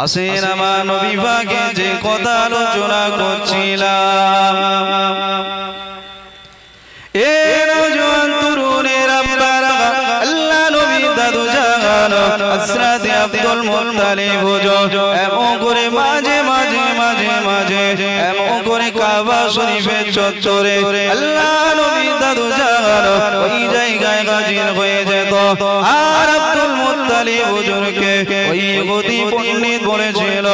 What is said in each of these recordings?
আসেন আমার নবী পাকে যে কথা আলোচনা করছিলাম, এ নওজোয়ান তরুণের আব্বারা আল্লাহ নবী দাদু জান হযরত আব্দুল মুত্তালিব এমন করে মাঝে মাঝে মাঝে মাঝে এমন করে কাবা শরীফের চত্বরে আল্লাহ নবী দাদু জান ওই জায়গায় হাজির হয়ে যেত। আর আব্দুল মুত্তালিব হুজুরকে ওই ইহুদি পণ্ডিত বলেছিল,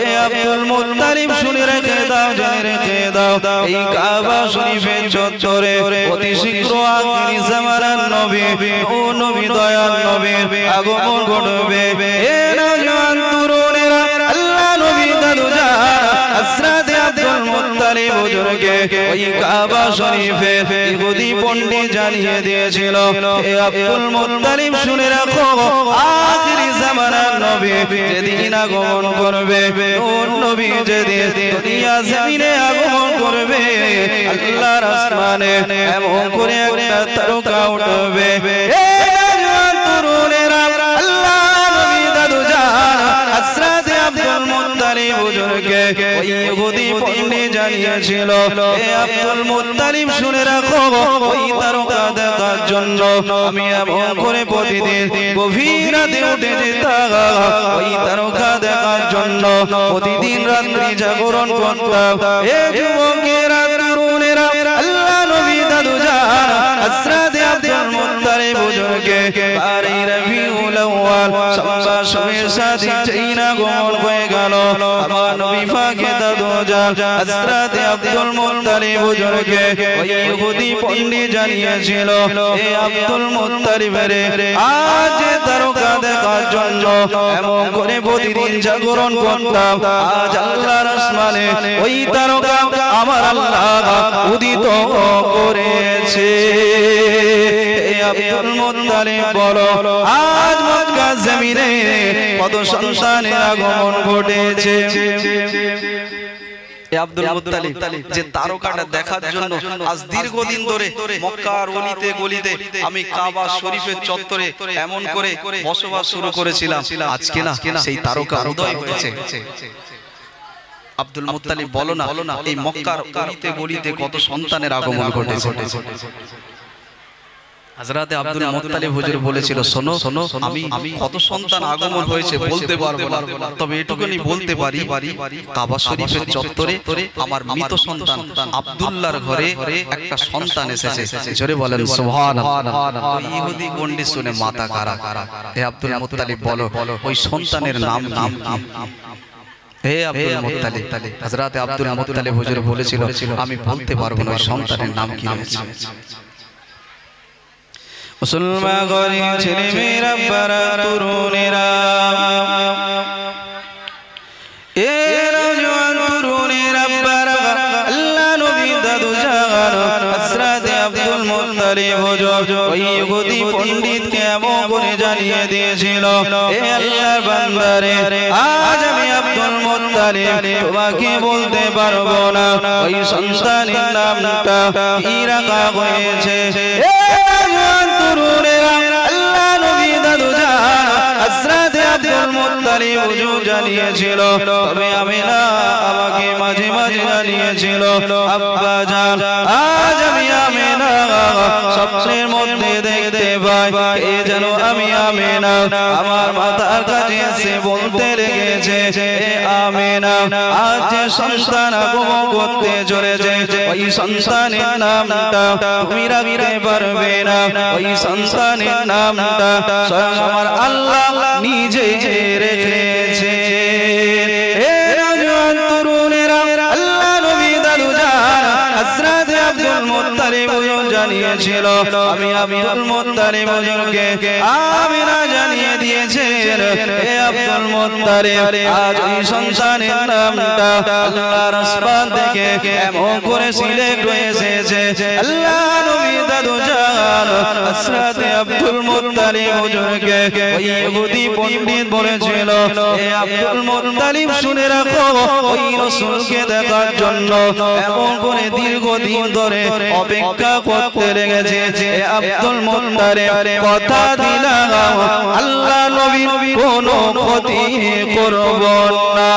এ আব্দুল মুত্তালিব শুনে রেখে দাও, জেনে রেখে দাও, এই কাবা শরীফের চত্বরে অতি শীঘ্র আখিরি জামানার নবী ও নবী দয়াল নবীর আগমন ঘটবে। এ নওজোয়ান তরুণেরা আল্লাহ নবী দাদু জান হযরত আব্দুল মুত্তালিব হুজুরকে ওই কাবা শরীফে ইহুদি পণ্ডিত জানিয়ে দিয়েছিল, হে আব্দুল মুত্তালিব শুনে রাখো, আখিরি জামানার নবী যেদিন আগমন করবে, নূর নবী যেদিন দুনিয়া জমিনে আগমন করবে, আল্লাহর আসমানে এমন করে একটা তারকা উঠবে। হে নওজোয়ান তরুণেরা আল্লাহ নবী দাদু জান হযরত আব্দুল মুত্তালিব হুজুরকে ওই ইহুদি পণ্ডিত জানিয়েছিল, হে আব্দুল মুত্তালিব শুনে রাখো, ওই তারকা দেখার জন্য আমি এমন করে প্রতিদিন গভীর রাতে উঠে যেতাম, ওই তারকা দেখার জন্য প্রতিদিন রাত্রি জাগরণ করতাম। হে যুবকেরা তরুণেরা আল্লাহ নবী দাদু জান হযরত আব্দুল মুত্তালিব হুজুরকে বারে রবিউল আউয়াল সম্বাসমের সাথে চাইনা গমন হয়ে গেল। আমার নবী পাকে দাদু জান হযরত আব্দুল মুত্তালিব হুজুরকে ওই ইহুদি পণ্ডিত জানিয়েছিল, হে আব্দুল মুত্তালিব রে, আজ তারকা দেখার জন্য এমন করে প্রতিদিন জাগরণ করতাম, আজ আল্লাহর আসমানে ওই তারকা আমার আল্লাহ উদিত করেছে। হে আব্দুল মুত্তালিব বলো, আজ মক্কা জমিনে কত সন্তানের আগমন ঘটেছে। আব্দুল মুত্তালিব যে তারকাটা দেখার জন্য আজ দীর্ঘদিন ধরে মক্কার অলিতে গলিতে আমি কাবা শরীফের চত্বরে এমন করে বসবাস শুরু করেছিলাম, আজকে না সেই তারকা উদয় হয়েছে। আব্দুল মুত্তালিব বলো না, এই মক্কার অলিতে গলিতে কত সন্তানের আগমন ঘটেছে। হযরত আব্দুল মুত্তালিব হুজুর বলেছিল, শোনো শোনো, আমি কত সন্তান আগমন হয়েছে বলতে পারবো না, তবে এটুকুনি বলতে পারি, কাবা শরীফের চত্বরে আমার মৃত সন্তান আব্দুল্লাহর ঘরে একটা সন্তান এসেছে। জোরে বলেন সুবহানাল্লাহ। ওই ইহুদি পণ্ডিত শুনে মাথা খারাপ। হে আব্দুল মুত্তালিব বলো, ওই সন্তানের নাম কি? হে আব্দুল মুত্তালিব, হযরত আব্দুল মুত্তালিব হুজুর বলেছিল, আমি বলতে পারবো না ওই সন্তানের নাম কি হয়েছে। মুসলমান ঘরে ছেলে মেয়েরা বারা তরুণেরা, এ নওজোয়ান তরুণেরা বারা আল্লাহ নবী দাদু জান হযরত আব্দুল মুত্তালিব হুজুর ওই ইহুদি পণ্ডিতকে এমন করে জানিয়ে দিয়েছিল, হে আল্লাহর বান্দারে, আজ আমি আব্দুল মুত্তালিব তোমাকে বলতে পারবো না ওই সন্তানের নামটা কি রাখা হয়েছে। আল্লাহ নবী দাদু জান হযরত আব্দুল মুত্তালিব হুজুর জানিয়েছিল, তবে আমিনা আমাকে মাঝে মাঝে জানিয়েছিল, আব্বা জান আজ আমি আমিনা স্বপ্নের মধ্যে দেখতে পাই, এ যেন আমি আমিনা আমার মাথার কাছে এসে বলতে লেগেছে, হে আমিনা আজ যে সন্তান আগমন করতে চলেছে, ওই সন্তানের নামটা তুমি রাখতে পারবে না, ওই সন্তানের নামটা স্বয়ং আমার আল্লাহ নিজে রেখেছে। হে নওজোয়ান তরুণেরা আল্লাহ নবী দাদু জান হযরত আব্দুল মুত্তালিব জানিয়েছিল, আমি আব্দুল মুত্তালিব হুজুরকে আমিনা জানিয়ে দিয়েছেন, হে আব্দুল মুত্তালিব আজ ওই সন্তানের নামটা আল্লাহর আসমান থেকে এমন করে সিলেক্ট হয়ে এসেছে। আল্লাহ নবী দাদু জান হযরত আব্দুল মুত্তালিব হুজুরকে ওই ইহুদি পণ্ডিত বলেছিল, হে আব্দুল মুত্তালিব শুনে রাখো, ওই রাসূলকে দেখার জন্য এমন করে দীর্ঘদিন ধরে অপেক্ষা করতে লেগেছে। হে আব্দুল মুত্তালিব কথা দিলাম, আল্লাহ আল্লাহ নবীর কোনো ক্ষতি করব না।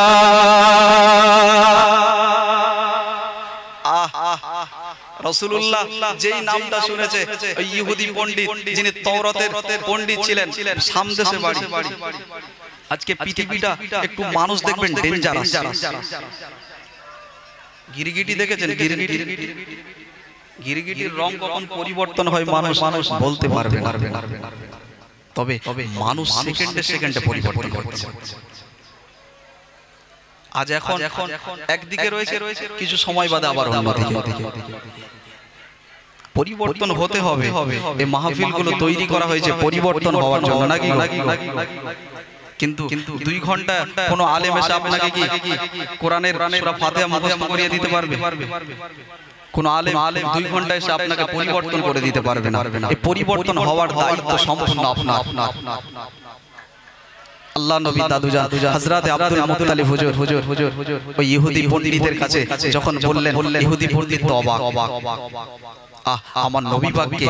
রাসূলুল্লাহ যেই নামটা শুনেছে ওই ইহুদি পণ্ডিত যিনি তাওরাতের পণ্ডিত ছিলেন, সামদেশে বাড়ি। আজকে পৃথিবীটা একটু মানুষ দেখবেন ডেঞ্জারাস। গিরগিটি দেখেছেন? গিরগিটির রং কখন পরিবর্তন হয় মানুষ বলতে পারবে না, তবে মানুষ সেকেন্ডে সেকেন্ডে পরিবর্তন হচ্ছে। আজ এখন একদিকে রয়েছে, কিছু সময় বাদে আবার অন্যদিকে। পরিবর্তন হতে হবে। এই মাহফিলগুলো তৈরি করা হয়েছে পরিবর্তন হওয়ার জন্য, নাকি? কিন্তু 2 ঘন্টা কোনো আলেম এসে আপনাকে কি কোরআনের সূরা ফাতিহা মুখস্থ করিয়ে দিতে পারবে? কোন আলেম 2 ঘন্টা এসে আপনাকে পরিবর্তন করে দিতে পারবে না। এই পরিবর্তন হওয়ার দায়িত্ব সম্পূর্ণ আপনার। আল্লাহ নবী দাদুজান হযরত আব্দুল মুত্তালিব হুজুর ওই ইহুদি পণ্ডিতের কাছে যখন বললেন, ইহুদি পণ্ডিত তো অবাক, আমার নবী পাককে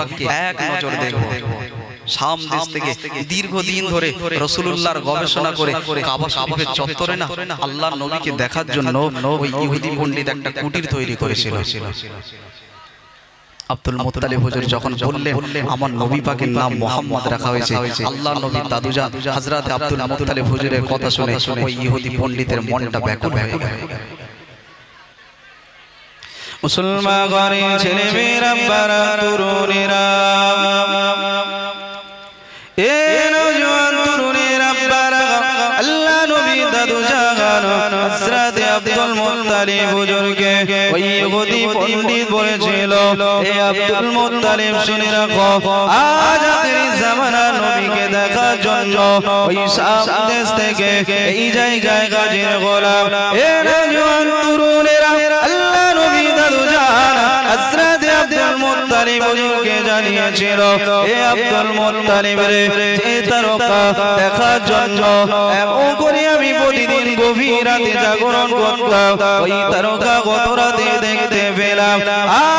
এক নজর দেখব। শাম দেশ থেকে দীর্ঘদিন ধরে রাসূলুল্লাহর গবেষণা করে কাবা শরীফের চত্বরে না আল্লাহর নবীকে দেখার জন্য ওই ইহুদি পণ্ডিত একটা কুটির তৈরি করেছিল। আব্দুল মুত্তালিব হুজুর যখন বললেন আমার নবী পাকের নাম মুহাম্মদ রাখা হয়েছে, আল্লাহর নবীর দাদুজান হযরত আব্দুল মুত্তালিব হুজুরের কথা শুনে ওই ইহুদি পণ্ডিতের মনটা ব্যাকুল হয়ে গেল। মুসলমান ঘরে ছেলে মেয়েরা বারা তরুণেরা, এ নওজোয়ান তরুণেরা বারা, আল্লাহ নবী দাদুজান হযরত আব্দুল মুত্তালিব হুজুরকে ওই ইহুদি পণ্ডিত বলেছিল, এ আব্দুল মুত্তালিব শুনে রাখো, আজ আখিরি জামানা নবীকে দেখার জন্য ওই শাম দেশ থেকে এই জায়গায় গাজীর গোলাম, এ নওজোয়ান তরুণেরা, আল্লাহ নবী দাদুজান হযরত আব্দুল মুত্তালিব হুজুরকে জানিয়েছিল, এ আব্দুল মুত্তালিব রে, যে তারকা দেখার জন্য এমন করে আমি প্রতিদিন গভীর রাতে জাগরণ করতাম, ওই তারকা গত রাতে দেখতে পেলাম।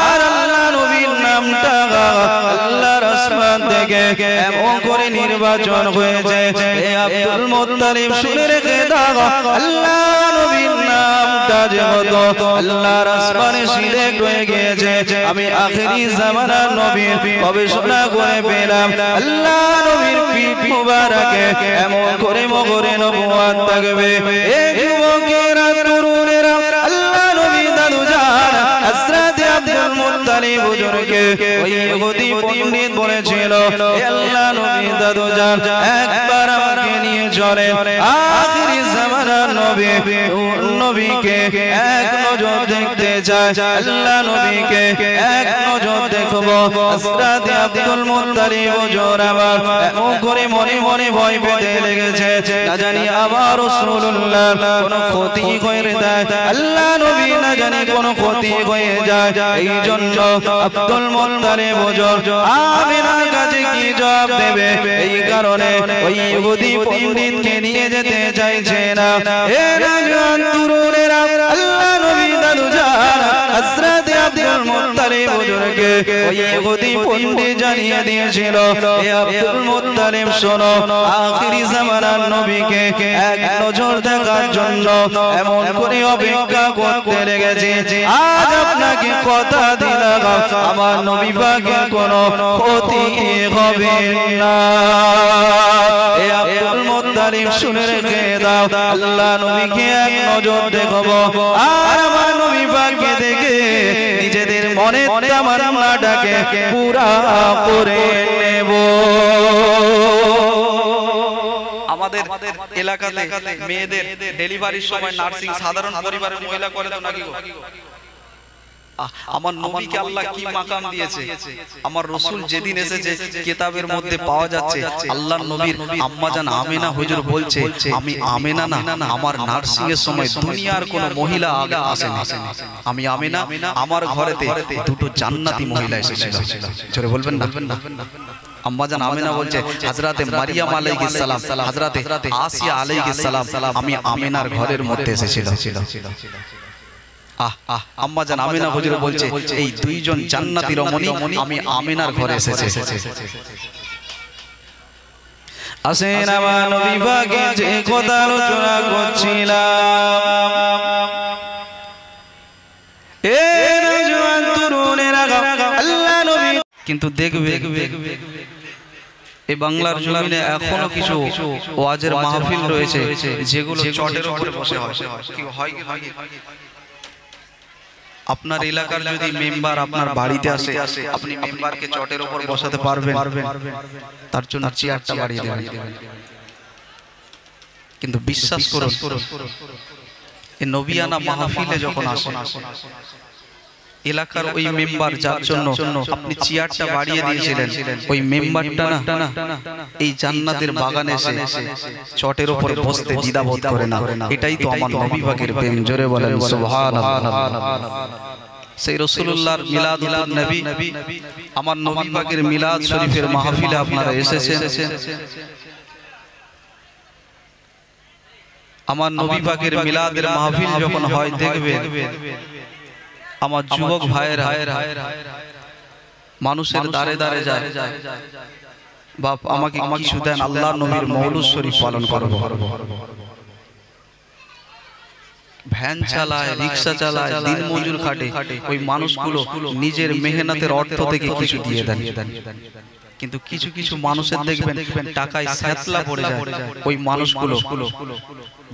আর আল্লাহ নবীর নামটা আল্লাহর আসমান থেকে এমন করে নির্বাচন হয়েছে, এ আব্দুল মুত্তালিব শুনে রেখে দাও, আল্লাহ নবীর নামটা যেহেতু আল্লাহর আসমানে সিলেক্ট হয়ে গিয়েছে, আমি আখিরি জামানার নবী গবেষণা করে পেলাম, আল্লাহ নবীর পিঠ মুবারকে এমন করে মোহরে নবুয়ত থাকবে। এ যুবকেরা তরুণেরা, আল্লাহ নবী দাদুজান হযরত আব্দুল মুত্তালিব হুজুরকে ওই ইহুদি পণ্ডিত বলেছিল, হে আল্লাহ নবী দাদুজান একবার আমাকে নিয়ে চলেন, আখিরি জামানার নবীকে এক নজর দেখতে চাই, আল্লাহ নবীকে এক নজর দেখব। হযরত আব্দুল মুত্তালিব হুজুর আমার এমন করে মনে মনে ভয় পেতে লেগেছে, না জানি আমার রাসূলুল্লাহ কোনো ক্ষতি করে দেয়, আল্লাহ নবী না জানি কোনো ক্ষতি হয়ে যায়। এই জন্য আব্দুল মুত্তালিব হুজুর আমিনার কাছে কি জবাব দেবে, এই কারণে ওই ইহুদি পণ্ডিতকে নিয়ে যেতে চাইছে না। এ নওজোয়ান তরুণেরা, আল্লাহ নবী দাদুজান হযরত আব্দুল মুত্তালিব হুজুরকে ওই ইহুদি পণ্ডিত জানিয়ে দিয়েছিল, হে আব্দুল মুত্তালিব শোনো, আখিরি জামানার নবীকে এক নজর দেখার জন্য এমন করে অপেক্ষা করতে লেগেছে, আজ আপনাকে কথা দিলাম আমার নবী পাকের কোনো ক্ষতি হবে না। হে আব্দুল মুত্তালিব শুনে রেখে দাও, আল্লাহ নবীকে এক নজর দেখব, আর আমার নবী পাককে দেখে নিজেদের মনের তামান্নাটাকে পুরা করে নেব। আমাদের এলাকাতে মেয়েদের ডেলিভারির সময় নার্সিং সাধারণ পরিবারের মহিলা করে তো নাকি? আমার নবীকে আল্লাহ কি মাকাম দিয়েছে। আমার রাসূল যেদিন এসেছে কিতাবের মধ্যে পাওয়া যাচ্ছে আল্লাহর নবীর আম্মা জান আমিনা হুজুর বলছে, আমি আমিনা না, আমার নার্সিং এর সময় দুনিয়ার কোন মহিলা আগে আসেনি, আমি আমিনা, আমার ঘরেতে দুটো জান্নাতি মহিলা এসেছিল। জোরে বলবেন না? আম্মা জান আমিনা বলছে হযরতে মারিয়াম আলাইহিস সালাম, হযরতে আসিয়া আলাইহিস সালাম আমি আমিনার ঘরের মধ্যে এসেছিল। আম্মা জান আমিনা হুজুর বলছে এই দুইজন জান্নাতি রমণী আমি আমিনার ঘরে এসেছে। আসেন আমার নবী পাকের যে কথা আলোচনা করছিলাম, এ নওজোয়ান তরুণেরা আল্লাহ নবী কিন্তু দেখবে এই বাংলার জমিনে এখনো কিছু ওয়াজের মাহফিল রয়েছে যেগুলো চটের উপরে বসে হয়। আপনার এলাকার যদি মেম্বার আপনার বাড়িতে আসে, আপনি মেম্বারকে চটের উপর বসাতে পারবেন? তার জন্য চেয়ারটা বাড়িয়ে দেবেন। কিন্তু বিশ্বাস করুন, এই নবিয়ানা মাহফিলে যখন আসেন, এলাকার ওই মেম্বার যার জন্য আপনি চেয়ারটা বাড়িয়ে দিয়েছিলেন, ওই মেম্বারটা না এই জান্নাতের বাগানে এসে চটের উপর বসতে দ্বিধাবোধ করে না। এটাই তো আমার নবী পাকের প্রেম। জোরে বলেন সুবহানাল্লাহ। সেই রাসূলুল্লাহর মিলাদুন নবী, আমার নবী পাকের মিলাদ শরীফের মাহফিলে আপনারা এসেছেন। আমার নবী পাকের মিলাদের মাহফিল যখন হয়, দেখবে আমার যুবক ভাইয়েরা মানুষের দ্বারে দ্বারে যায়, বাপ আমাকে কিছু দেন, আল্লাহর নবীর মওলুদ শরীফ পালন করব। ভ্যান চালায়, রিকশা চালায়, দিন মজুর খাটে, ওই মানুষগুলো নিজের মেহনতের অর্থ থেকে কিছু দিয়ে দেন। কিন্তু কিছু কিছু মানুষের দেখবেন টাকায় স্যাতলা পড়ে যায়, ওই মানুষগুলো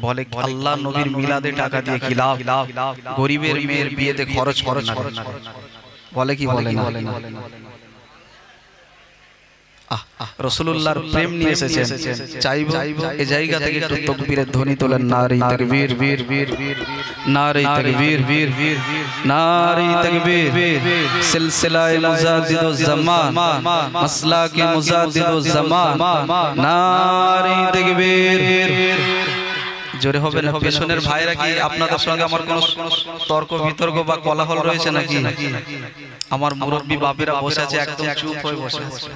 বলে আল্লাহ নবীর মিলাদে টাকা দিয়ে কি লাভ, গরিবের মেয়ের বিয়েতে খরচ করে না, বলে কি বলে না? রাসূলুল্লাহর প্রেম নিয়ে এসেছেন, চাইবো এই জায়গা থেকে একটু তাকবীরের ধ্বনি তোলেন। নারে তাকবীর, নারে তাকবীর, নারে তাকবীর। সিলসিলায়ে মুজাদ্দিদুজ জামান, মাসলাকে মুজাদ্দিদুজ জামান, নারে তাকবীর। জোরে হবে না? পেছনের ভাইরা কি আপনাদের সঙ্গে আমার কোনো তর্ক বিতর্ক বা কোলাহল রয়েছে নাকি? আমার মুরব্বী বাপেরা বসে আছে, একদম চুপ হয়ে বসে আছে।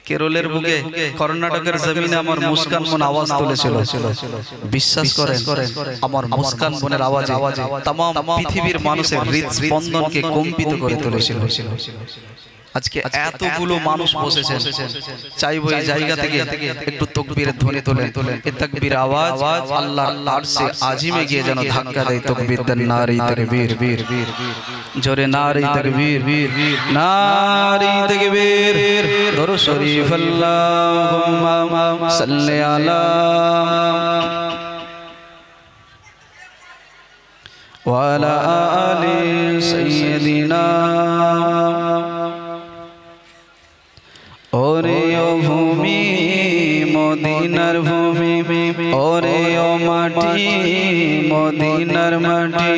কেরলের বুকে, কর্ণাটকের জমিনে আমার মুস্কান বোন আওয়াজ তুলেছিল। বিশ্বাস করেন, আমার মুস্কান বোনের আওয়াজে तमाम পৃথিবীর মানুষের হৃদস্পন্দনকে কম্পিত করে তুলেছিল। আজকে এতগুলো মানুষ বসেছেন, চাইবো এই জায়গা থেকে একটু তাকবীরের ধ্বনি তোলেন। এই তাকবীর আওয়াজ আল্লাহর আরশে আজিমে গিয়ে যেন ধাক্কা দেয়। তাকবীর দেন, নারে তাকবীর, জোরে নারে তাকবীর, নারে তাকবীর। দরুদ শরীফ আল্লাহুম্মা সাল্লি আলা ওয়া আলা আলি সাইয়্যিদিনা। ওরে ও ভূমি মদিনার ভূমি, ওরে ও মাটি মদিনার মাটি,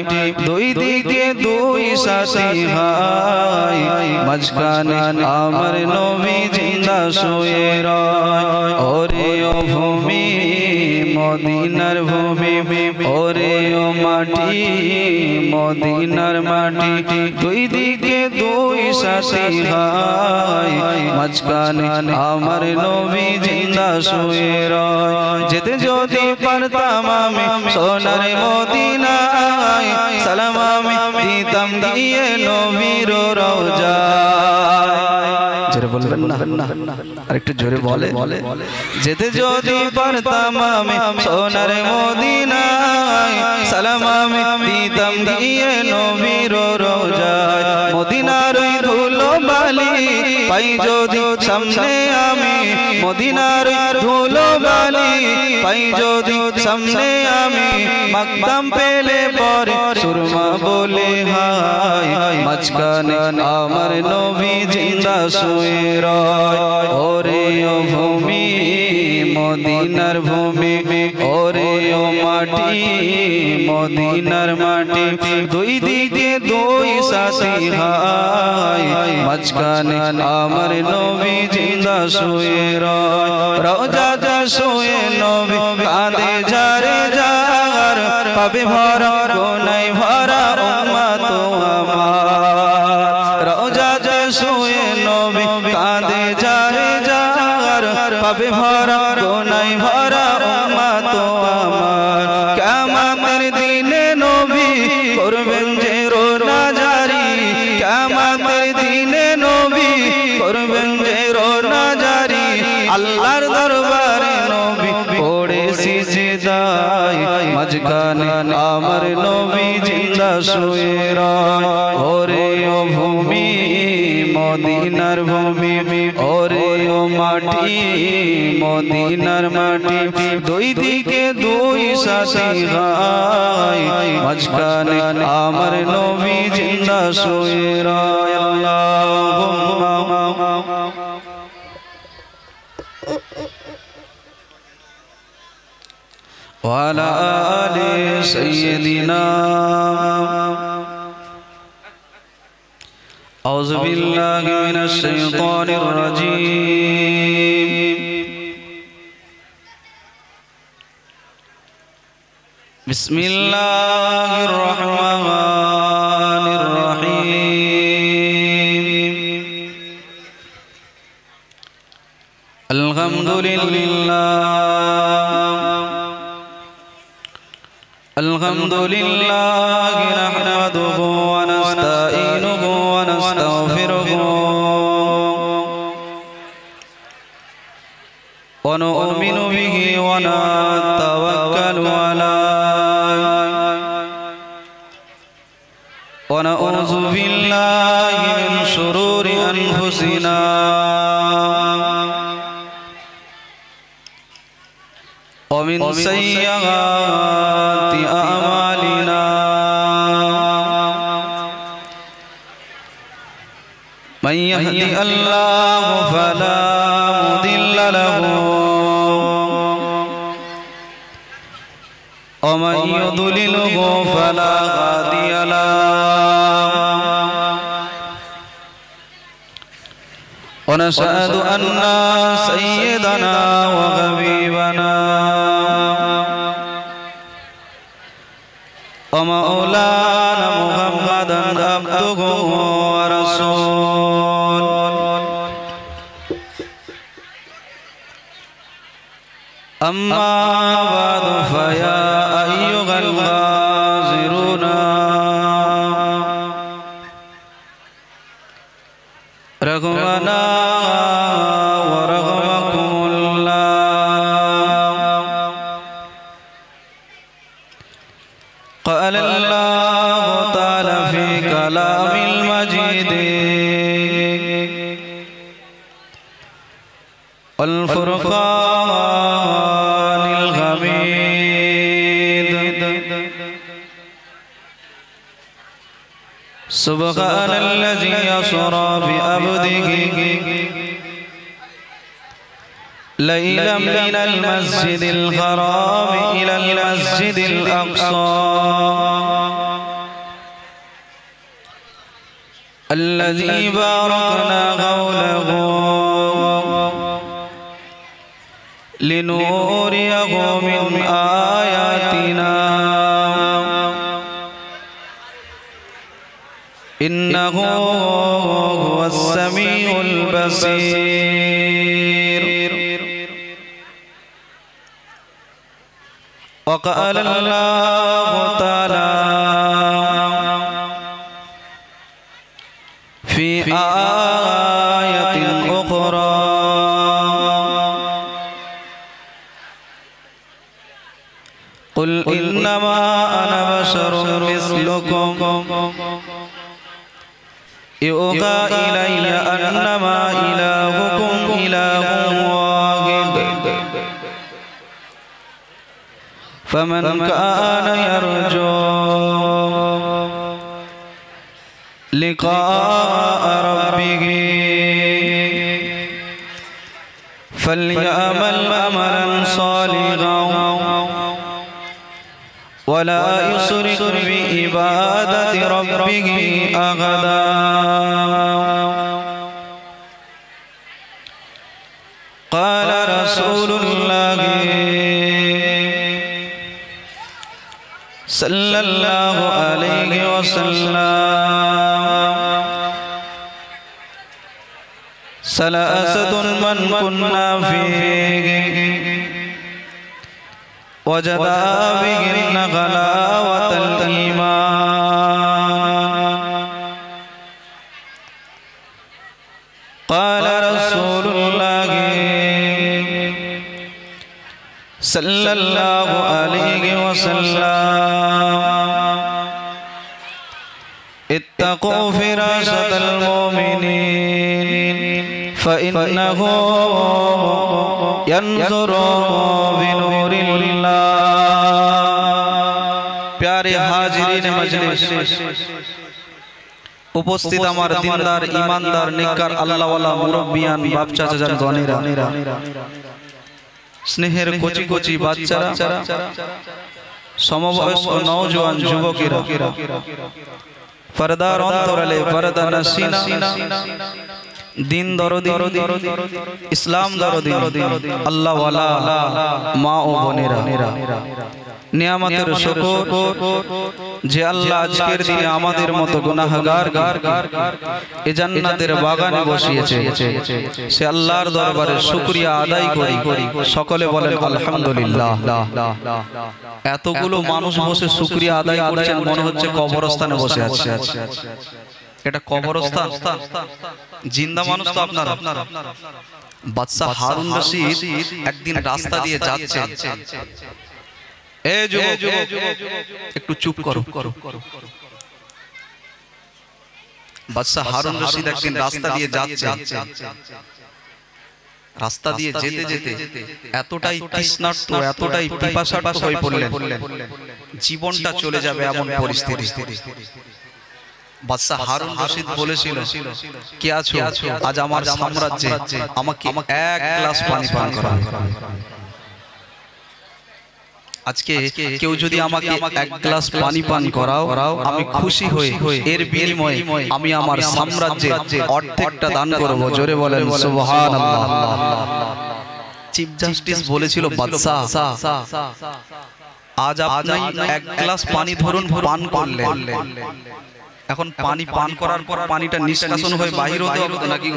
দুই দিকে দুই সাথী হায়, মাঝখানে আমার নবী জিন্দা শুয়ে রয়। ওরে ও ভূমি মদিনার ভূমি, ওরে ও মাটি মদিনার মাটি, দুই দিকে দুই সাথী হায়, মাঝখানে আমার নবী জিন্দা শুয়ে রয়। যেতে যদি পারতাম আমি সোনার মদিনায়, সালাম আমি দিতাম দিয়ে নবীর রওজায়। জোরে বলবেন না? আরেকটু জোরে বলে। যেতে যদি পারতাম আমি সোনার মদিনায়, সালাম আমি দিতাম দিয়ে নবীর রওজায়। মদিনার ওই ধুলো বালি পাই যদি সামনে আমি, মদিনার ধুলো বালি পাই যদি সামনে আমি, মাকদাম পেলে পরে সুরমা বলে হায়, মাঝখানে আমার নবী জিন্দা শুয়ে রয়। ওরে ও ভূমি মদিনার ভূমি, ওরে ও মাটি মদিনার মাটি, দুই দিকে দুই সাথী হায়, মাঝখানে আমার নবী জিন্দা শুয়ে রয়। রওজাতে শুয়ে নবী কাঁদে যারে যার, পাবে ভরা গুনায় ভরা উম্মত আমার। রওজাতে শুয়ে নবী কাঁদে যারে যার, পাবে ভরা গুনায় ভরা উম্মত আমার। কিয়ামতের দিনে নবী করবেন যে রোনা জারি, কিয়ামতের দিনে নবী করবেন যে রোনা জারি, আল্লাহ মাঝখানে আমার নবী জিন্দা শুয়ে রয় ওরে ও ভূমি মদিনার ভূমি ওরে ও মাটি মদিনার মাটি দুই দিকে দুই সাথী ভাই মাঝখানে আমার নবী জিন্দা শুয়ে রয় আল্লাহুম্মা وعلى آل سيدنا أعوذ بالله من الشيطان الرجيم بسم الله الرحمن الرحيم الحمد لله نحمده ونستعينه ونستغفره ونؤمن به ونتوكل عليه ونعوذ بالله من شرور أنفسنا ومن سيئات أعمالنا من يهدي الله فلا مضل له ومن يضلله فلا هادي له ونشهد أن سيدنا وحبيبنا ومولانا محمدا عبده ورسوله أما بعد فيا أيها الغازرون رغمنا ورغمكم الله قال الله تعالى في كلام المجيد والفرقان الحميد سبحان الذي أسرى بعبده ليلا من المسجد الحرام إلى المسجد الأقصى الذي باركنا حوله لنريه من آياتنا إنه هو السميع البصير وقال الله تعالى في آية أخرى قل إنما أنا بشر مثلكم يوحى إلي أنما إلهكم إله واحد فمن كان يرجو لقاء ربه فليعمل عملا صالحا ولا يشرك بعبادة ربه أحدا قال رسول الله صلى الله عليه وسلم ثلاثة من كنا فيه وجد بهن غلاوة الإيمان قال رسول الله সাল্লাল্লাহু আলাইহি ওয়াসাল্লাম ইত্তাকু ফিরাসাতাল মুমিনিন فإنه ينظر بنور الله प्यारे हाजिरीन मजलिस उपस्थित আমার দিনদার ঈমানদার নেককার আল্লাহওয়ালা মুরব্বিয়ান বাপ চাচা জান গণেরা স্নেহের কচি কচি বাচ্চারা সমবয়স্ক নওজোয়ান যুবকেরা পর্দার অন্তরালে পর্দা নসিনা দিন দরদি ইসলাম দরদি আল্লাহ ওয়ালা মা ও বোনেরা নিয়ামতের শুকর যে আল্লাহ আজকের দিনে আমাদের মতো গুনাহগার এই জান্নাতের বাগানে বসিয়েছে সে আল্লাহর দরবারে শুকরিয়া আদায় করি সকলে বলেন আলহামদুলিল্লাহ। এতগুলো মানুষ বসে শুকরিয়া আদায় করছেন মনে হচ্ছে কবরস্থানে বসে আছে। এটা কবরস্থান, জিন্দা মানুষ তো আপনারা। বাদশা হারুন রশিদ একদিন রাস্তা দিয়ে যাচ্ছে, একটু চুপ করো। বাদশা হারুন রশিদ একদিন রাস্তা দিয়ে যাচ্ছে, রাস্তা দিয়ে যেতে যেতে এতটাই তৃষ্ণার্ত এতটাই পিপাসার্ত হয়ে পড়লেন, জীবনটা চলে যাবে এমন পরিস্থিতি। বাদশা হারুন রশিদ বলেছিল, কে আছো আজ আমার সাম্রাজ্যে, আমাকে এক গ্লাস পানি পান করাবে। আজকে কেউ যদি আমাকে এক গ্লাস পানি পান করাও আমি খুশি হই, এর বিনিময়ে আমি আমার সাম্রাজ্যে অর্ধেকটা দান করব। জোরে বলেন সুবহানাল্লাহ। চিফ জাস্টিস বলেছিল, বাদশা আজ আপনি এক গ্লাস পানি ধরুন পান করলেন, এখন পানি পান করার পর পানিটা নিষ্কাশন হয়ে বাহির হতে হবে নাকি?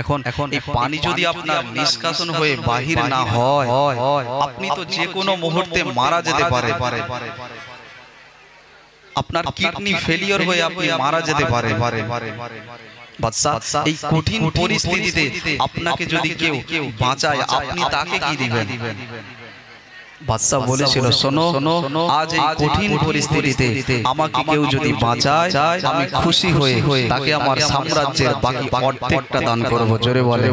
এখন এই পানি যদি আপনার নিষ্কাশন হয়ে বাহির না হয় আপনি তো যে কোনো মুহূর্তে মারা যেতে পারে, আপনার কিডনি ফেলিয়ার হয়ে আপনি মারা যেতে পারে। বাদশা এই কঠিন পরিস্থিতিতে আপনাকে যদি কেউ বাঁচায় আপনি তাকে কি দিবেন? বাদশা বলেছিল, শোনো আজ এই কঠিন পরিস্থিতিতে আমাকে কেউ যদি বাঁচায় আমি খুশি হয়ে তাকে আমার সাম্রাজ্যের বাকি অর্ধেকটা দান করব। জোরে বলে।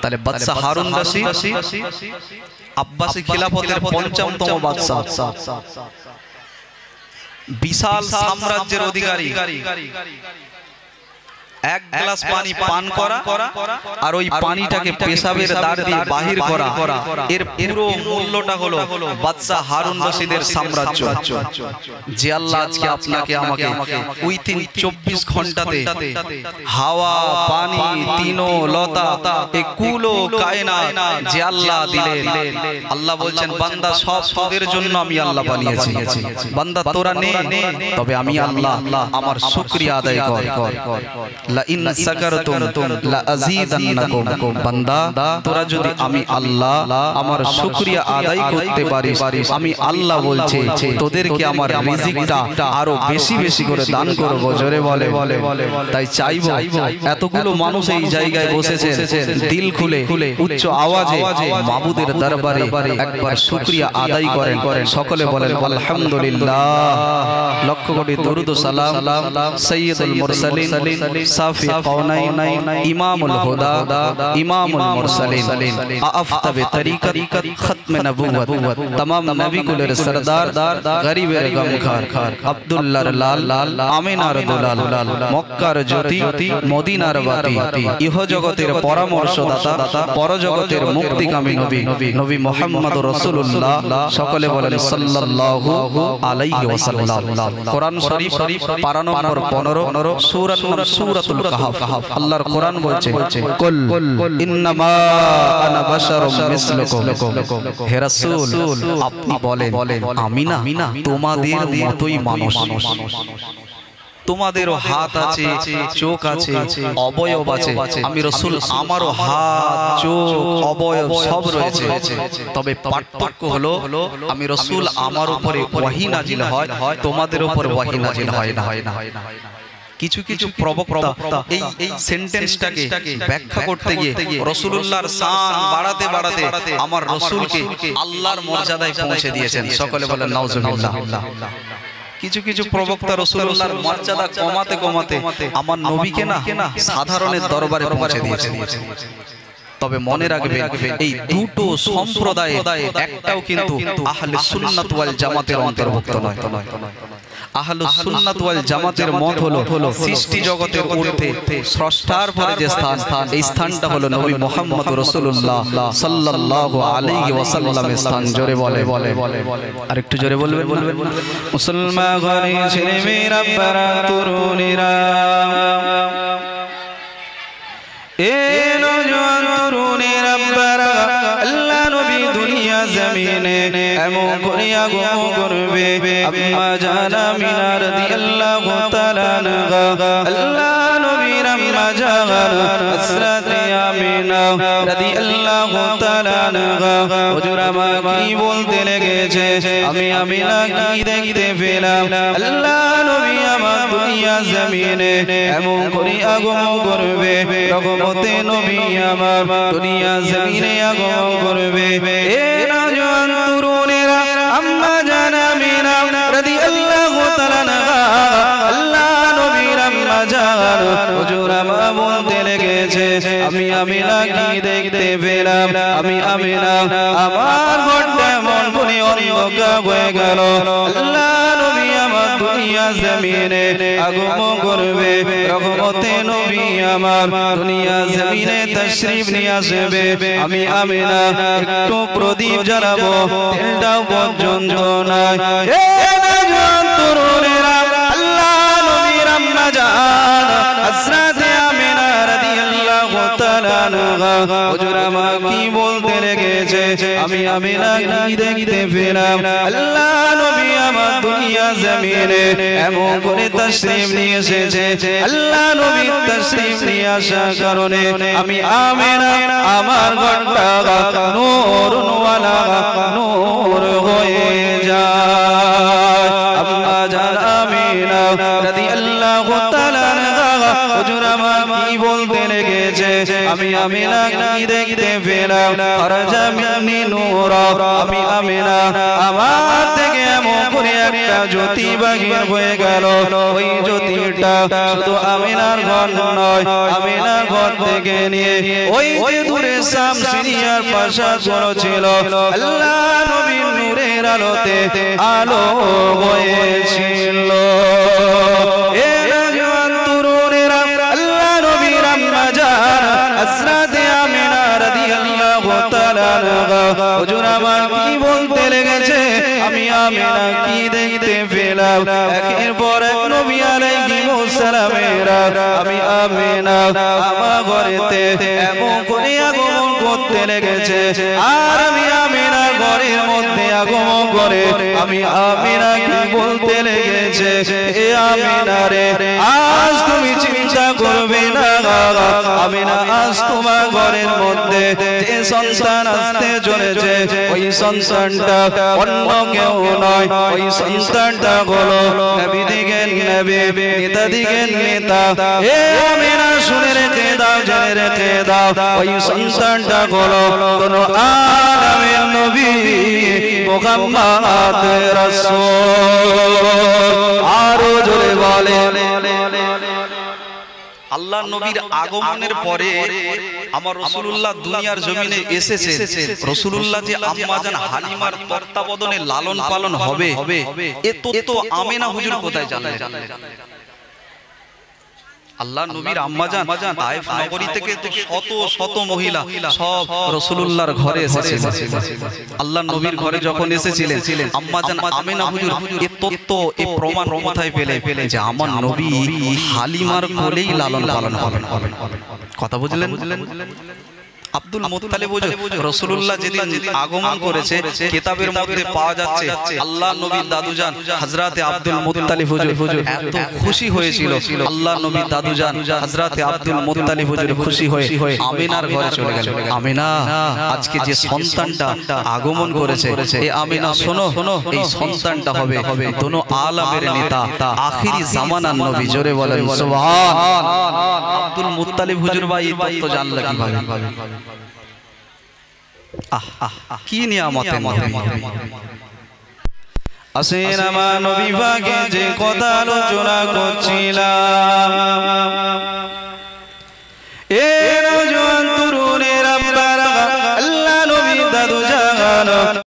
তাহলে বাদশা হারুন রশিদ আব্বাসী খিলাফতের ৫ম বাদশা, বিশাল সাম্রাজ্যের অধিকারী। এক গ্লাস পানি পান করা আর ওই পানিটাকে পেশাবের দ্বার দিয়ে বাহির করা, এর পুরো মূল্যটা হলো বাদশা হারুন রশিদের সাম্রাজ্য। যে আল্লাহ আজকে আপনাকে আমাকে উইথিন ২৪ ঘন্টাতে হাওয়া পানি তিনো লতা এই কুলো কায়নাত যে আল্লাহ দিলেন, আল্লাহ বলছেন বান্দা সব তোদের জন্য আমি আল্লাহ বানিয়েছি, বান্দা তোরা নে তবে আমি আল্লাহ আমার শুকরিয়া আদায় কর। লা ইন সাকারতুম লা আযীদান্নাকুম, বান্দা তোরা যদি আমি আল্লাহ আমার শুকরিয়া আদায় করতে পারিস আমি আল্লাহ বলছি তোদেরকে আমার রিজিকটা আরো বেশি বেশি করে দান করব। জোরে বলে। তাই চাইবো এতগুলো মানুষ এই জায়গায় বসেছেন, দিল খুলে উচ্চ আওয়াজে মাবুদের দরবারে একবার শুকরিয়া আদায় করেন। সকলে বলেন আলহামদুলিল্লাহ। লক্ষ কোটি দরুদ ও সালাম সাইয়্যিদুল মুরসালিন সাফি কওনাইন ইমামুল হুদা ইমামুল মুরসালিন আফতাবে তরিকত খতমে নবুয়ত तमाम নবী কুলের সরদার গরিবের গমখার আব্দুল্লাহর লাল আমিনার দুলাল মক্কার জ্যোতি মদিনার বাতি ইহ জগতের পরামর্শদাতা পরজগতের মুক্তিকামী নবী মুহাম্মদুর রাসূলুল্লাহ। সকলে বলেন সাল্লাল্লাহু আলাইহি ওয়াসাল্লাম। কোরআন শরীফ পারা নম্বর 15 সূরাতুল কাহফ। আল্লাহর কোরআন বলছে, কুল ইন্নামা আনা বাশারুম মিসলুকুম, হে রাসূল আপনি বলেন আমি না তোমাদের মতোই মানুষ, তোমাদেরও হাত আছে চোখ আছে অবয়ব আছে, আমি রাসূল আমারও হাত চোখ অবয়ব সব রয়েছে, তবে পার্থক্য হলো আমি রাসূল আমার উপরে ওহী নাজিল হয় তোমাদের উপর ওহী নাজিল হয় না। কিছু কিছু প্রবক্তা এই সেন্টেন্সটাকে ব্যাখ্যা করতে গিয়ে রাসূলুল্লাহর শান বাড়াতে বাড়াতে আমার রাসূলকে আল্লাহর মর্যাদায় পৌঁছে দিয়েছেন। সকলে বলেন নাউজুবিল্লাহ। কিছু কিছু প্রবক্তা রাসূলুল্লাহর মর্যাদা কমাতে কমাতে আমার নবীকে না সাধারণের দরবারে পৌঁছে দিয়েছেন। তবে মনে রাখবেন এই দুটো সম্প্রদায় একটাও কিন্তু আহলে সুন্নাত ওয়াল জামাতের অন্তর্ভুক্ত নয়। আহলুস সুন্নাত ওয়াল জামাতের মত হলো সৃষ্টি জগতের ঊর্ধ্বে স্রষ্টার পরে যে স্থান, এই স্থানটা হলো নবী মুহাম্মদ রাসূলুল্লাহ সাল্লাল্লাহু আলাইহি ওয়াসাল্লামের স্থান। জোরে বলে আরেকটু জোরে বলবেন। মুসলমান ঘরে ছেলে মেয়েরা পারা তরুণীরা, এ নওজোয়ান তরুণীরা পারা, আল্লাহ নবী দুনিয়া জমিনে এমন করে আগমন করবে। আম্মা জানা মিনা রাদিয়াল্লাহু তাআলা আনহা, আল্লাহ নবীর আম্মা জানা হযরত আমিনা রাদিয়াল্লাহু তাআলা আনহা হুজুর আমার কি বলতে লেগেছে, আমি আমিনা কি দেখতে পেলাম, আল্লাহ নবী আমার দুনিয়া জমিনে এমন করে আগমন করবে, রহমতে নবী আমার দুনিয়া জমিনে আগমন করবে। এ নওজোয়ান তরুণেরা, আম্মা জানা আমিনা রাদিয়াল্লাহু তাআলা আনহা, আল্লাহ নবীর আম্মা জানা হুজুর আমার বলতে লেগেছে, আমি আমিনা কি দেখতে পেলাম, আমি আমিনা আমার ঘরটা এমন করে অন্ধকার হয়ে গেল, আল্লাহ নবী আমার দুনিয়া জমিনে আগমন করবে, রহমতে নবী আমার দুনিয়া জমিনে তাশরীফ নিয়ে আসবে। আমি আমিনা একটু প্রদীপ জ্বালাবো, তেলটাও পর্যন্ত নাই। এ নওজোয়ান তরুণেরা, আল্লাহ নবীর আম্মা জান হযরত আমিনা রাদিয়াল্লাহু তাআলা আনহা হুজুর আমার কি বলতে লেগেছে, আমি আমিনা কি দেখতে পেলাম, আল্লাহ নবী আমার দুনিয়া জমিনে এমন করে তাশরীফ নিয়ে এসেছে, আল্লাহ নবী তাশরীফ নিয়ে আসার কারণে আমি আমিনা আমার ঘরটা নূরওয়ালা নূর হয়ে যায়। আম্মা জান আমিনা রাদিয়াল্লাহু তাআলা আনহা হুজুর আমার কি বলতে লেগেছে, আমি আমিনা কি দেখতে পেলাম, খরজা মিন্নি নূর, আমি আমিনা আমার থেকে এমন করে একটা জ্যোতি বাহির হয়ে গেল। ওই জ্যোতিটা শুধু আমিনার ঘর নয়, আমিনার ঘর থেকে নিয়ে ওই যে দূরে শামসিনিয়ার প্রাসাদ ছিল, আল্লাহ নবীর নূরের আলোতে আলো হয়েছিল। এ নওজোয়ান তরুণেরা, আল্লাহ নবীর আম্মা জান হযরত আমিনা রাদিয়াল্লাহু তাআলা আনহা হুজুর আমার কি বলতে লেগেছে, আমি আমিনা কি দেখতে পেলাম, একের পর এক নবী আলাইহিস সালামেরা আমি আমিনা আমার ঘরেতে এমন করে আগমন করতে লেগেছে। আর আমি আমিনা ঘরের মধ্যে আগমন করে আমি আমিনা কি বলতে লেগেছে, এ আমিনা রে, আজ তুমি চিন্তা করবে না, আমিনা আজ তোমার ঘরের মধ্যে যে সন্তান আসতে চলেছে, ওই সন্তানটা অন্য কেউ নয়, ওই সন্তানটা হলো নবী দিগের নবী, নেতা দিগের নেতা। এ আমিনা শুনে রেখে দাও, জেনে রেখে দাও, ওই সন্তানটা হলো কোন আলামের নবী মুহাম্মদ রাসূল। আরো জোরে বলে আল্লাহ নবীর আগমনের পরে আমার রাসূলুল্লাহ দুনিয়ার জমিনে এসেছে। রাসূলুল্লাহ যে আম্মা জান হালিমার তত্ত্বাবধানে লালন পালন হবে, এ তত্ত্ব আমিনা হুজুর কোথায় জানলেন? আল্লাহ নবীর আম্মা জান তায়েফ নগরী থেকে তো শত শত মহিলা সব রাসূলুল্লাহর ঘরে এসেছিলেন। আল্লাহ নবীর ঘরে যখন এসেছিলেন, আম্মা জান আমিনা হুজুর এই তত্ত্ব, এই প্রমাণ কোথায় পেলেন যে আমার নবী হালিমার কোলেই লালন পালন হবেন? কথা বুঝলেন? আব্দুল মুত্তালিব রাসূলুল্লাহ যেদিন আগমন করেছে কিতাবের মধ্যে পাওয়া যাচ্ছে আল্লাহ নবীর দাদুজান হযরতে আব্দুল মুত্তালিব হুজুর এত খুশি হয়েছিল আল্লাহ নবীর দাদুজান হযরতে আব্দুল মুত্তালিব হুজুর খুশি হয়ে আমিনার ঘরে চলে গেলেন আমিনা আজকে যে সন্তানটা আগমন করেছে এই আমিনা শোনো এই সন্তানটা হবে দোনো আলমের নেতা আখিরি জামানার নবী জোরে বলেন সুবহান আব্দুল মুত্তালিব হুজুর ভাই এই তত্ত্ব জানলা কিভাবে কি নিয়ামতের নবী আসেন আমার নবী পাকে যে কথা আলোচনা করছিলাম